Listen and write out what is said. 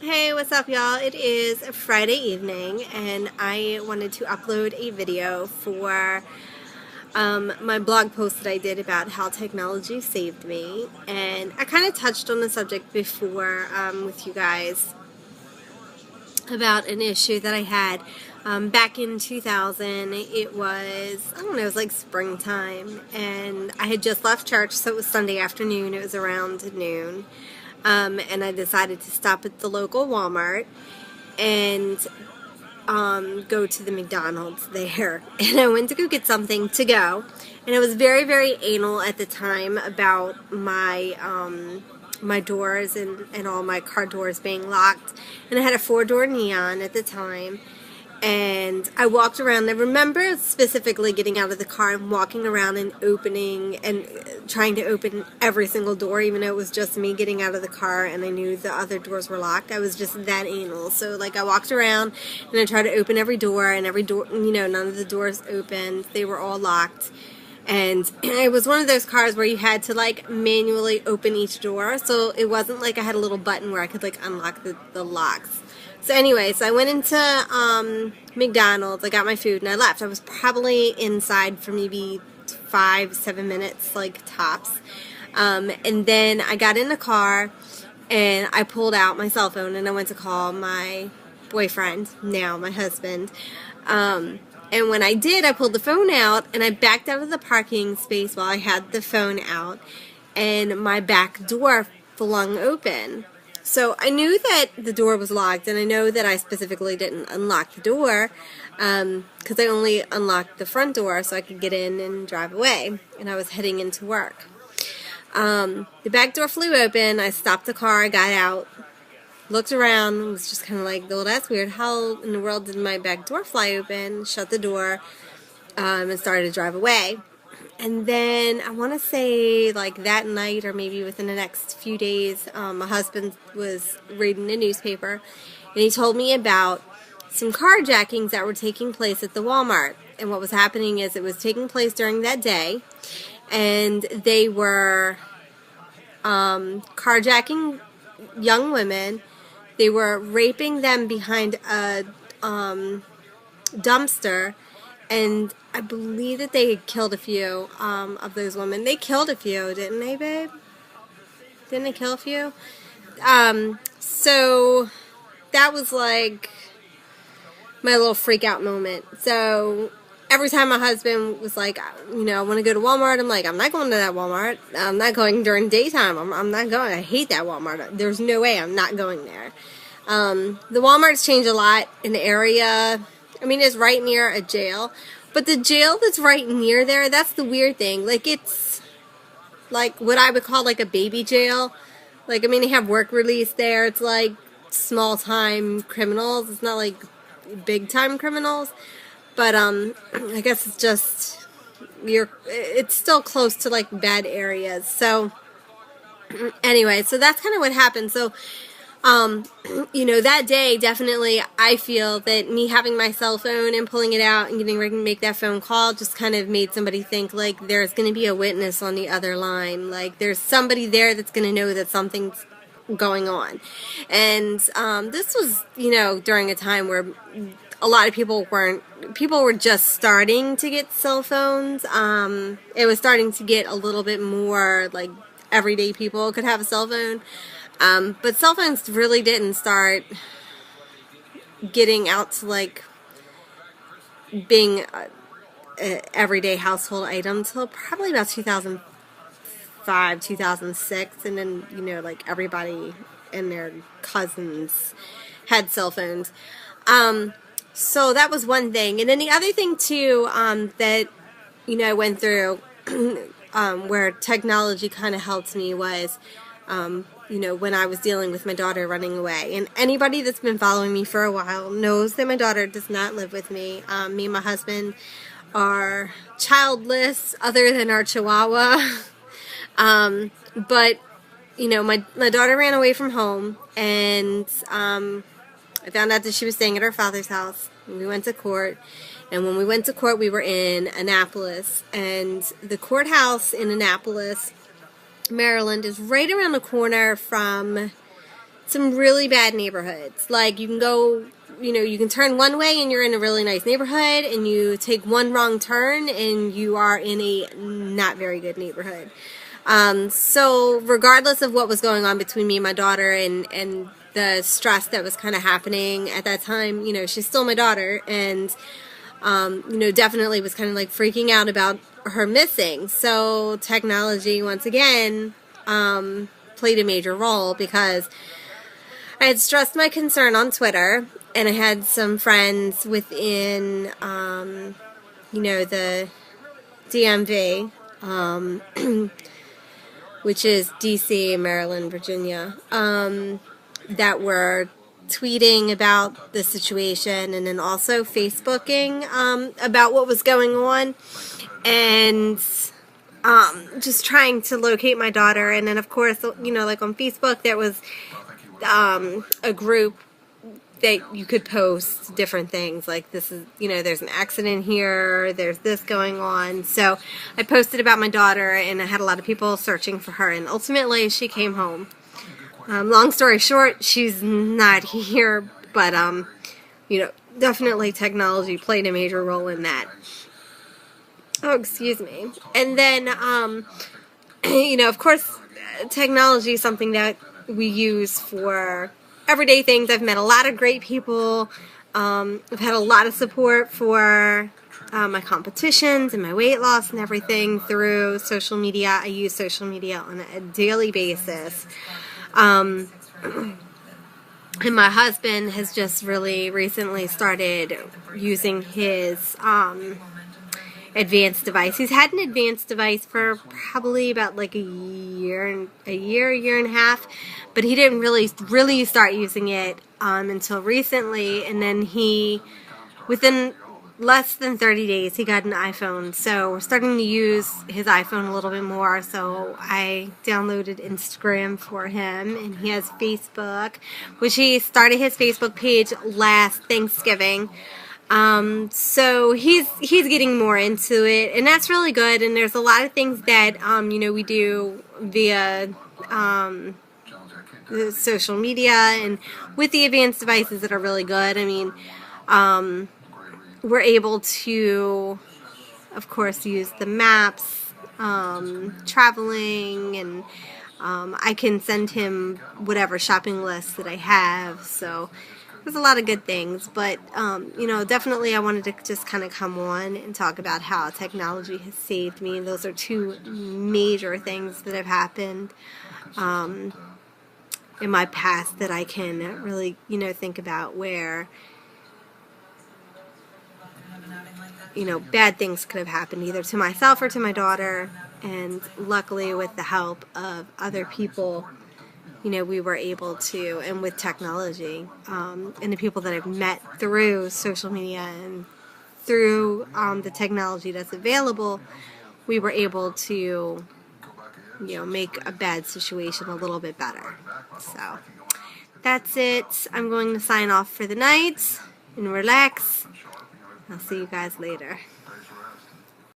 Hey, what's up, y'all? It is a Friday evening, and I wanted to upload a video for my blog post that I did about how technology saved me. And I kind of touched on the subject before with you guys about an issue that I had back in 2000. It was, I don't know, it was like springtime, and I had just left church, so it was Sunday afternoon. It was around noon. And I decided to stop at the local Walmart and go to the McDonald's there. And I went to go get something to go. And I was very, very anal at the time about my doors and all my car doors being locked. And I had a 4-door Neon at the time. And I walked around. I remember specifically getting out of the car and walking around and opening and trying to open every single door, even though it was just me getting out of the car and I knew the other doors were locked. I was just that anal. So, like, I walked around and I tried to open every door, and every door, none of the doors opened. They were all locked. And it was one of those cars where you had to, like, manually open each door. So it wasn't like I had a little button where I could, like, unlock the locks. So anyway, so I went into McDonald's, I got my food, and I left. I was probably inside for maybe 5-7 minutes, like, tops. And then I got in the car, and I pulled out my cell phone, and I went to call my boyfriend, now my husband. And when I did, I pulled the phone out, and I backed out of the parking space while I had the phone out, and my back door flung open. So I knew that the door was locked, and I know that I specifically didn't unlock the door because I only unlocked the front door so I could get in and drive away, and I was heading into work. The back door flew open. I stopped the car, I got out, looked around, and was just kind of like, well, that's weird. How in the world did my back door fly open? Shut the door and started to drive away. And then I want to say, like, that night or maybe within the next few days, my husband was reading the newspaper, and he told me about some carjackings that were taking place at the Walmart. And what was happening is it was taking place during that day, and they were carjacking young women. They were raping them behind a dumpster, and I believe that they had killed a few of those women. They killed a few, didn't they, babe? Didn't they kill a few? So that was like my little freak out moment. So every time my husband was like, I want to go to Walmart, I'm like, I'm not going to that Walmart. I'm not going during daytime. I'm not going. I hate that Walmart. There's no way I'm not going there. The Walmart's changed a lot in the area. I mean, it's right near a jail. But the jail that's right near there, that's the weird thing. Like, it's like what I would call like a baby jail. Like, I mean, they have work release there. It's like small-time criminals. It's not like big-time criminals. But I guess it's just, it's still close to like bad areas. So anyway, so that's kind of what happened. So that day, definitely, I feel that me having my cell phone and pulling it out and getting ready to make that phone call just kind of made somebody think, like, there's going to be a witness on the other line. Like, there's somebody there that's going to know that something's going on. And this was, during a time where a lot of people were just starting to get cell phones. It was starting to get a little bit more, like, everyday people could have a cell phone. But cell phones really didn't start getting out to, like, being an everyday household item until probably about 2005, 2006, and then, like, everybody and their cousins had cell phones. So that was one thing. And then the other thing, too, that, I went through where technology kind of helped me was when I was dealing with my daughter running away. And anybody that's been following me for a while knows that my daughter does not live with me. Me and my husband are childless, other than our Chihuahua. But, my daughter ran away from home, and I found out that she was staying at her father's house. We went to court. And when we went to court, we were in Annapolis. And the courthouse in Annapolis, Maryland, is right around the corner from some really bad neighborhoods. Like you can go, you can turn one way and you're in a really nice neighborhood, and you take one wrong turn and you are in a not very good neighborhood. So regardless of what was going on between me and my daughter, and the stress that was kind of happening at that time, she's still my daughter, and definitely was kind of like freaking out about her missing. So technology, once again, played a major role, because I had stressed my concern on Twitter, and I had some friends within, the DMV, which is DC, Maryland, Virginia, that were tweeting about the situation, and then also Facebooking about what was going on, and just trying to locate my daughter. And then, of course, like on Facebook, there was a group that you could post different things, like this is, there's an accident here, there's this going on. So I posted about my daughter, and I had a lot of people searching for her, and ultimately she came home. Long story short, she's not here, but definitely technology played a major role in that. Oh, excuse me. And then of course, technology is something that we use for everyday things. I've met a lot of great people. I've had a lot of support for my competitions and my weight loss and everything through social media. I use social media on a daily basis. And my husband has just really recently started using his advanced device. He's had an advanced device for probably about like a year and a half, but he didn't really start using it until recently. And then within less than 30 days, he got an iPhone. So we're starting to use his iPhone a little bit more. So I downloaded Instagram for him, and he has Facebook, which he started his Facebook page last Thanksgiving. So he's getting more into it, and that's really good. And there's a lot of things that we do via the social media and with the advanced devices that are really good. I mean, we're able to, of course, use the maps, traveling, and I can send him whatever shopping list that I have. So there's a lot of good things, but definitely I wanted to just kind of come on and talk about how technology has saved me. Those are two major things that have happened in my past that I can really think about, where bad things could have happened either to myself or to my daughter, and luckily with the help of other people, we were able to, and with technology, and the people that I've met through social media and through the technology that's available, we were able to, make a bad situation a little bit better. So that's it. I'm going to sign off for the night and relax. I'll see you guys later.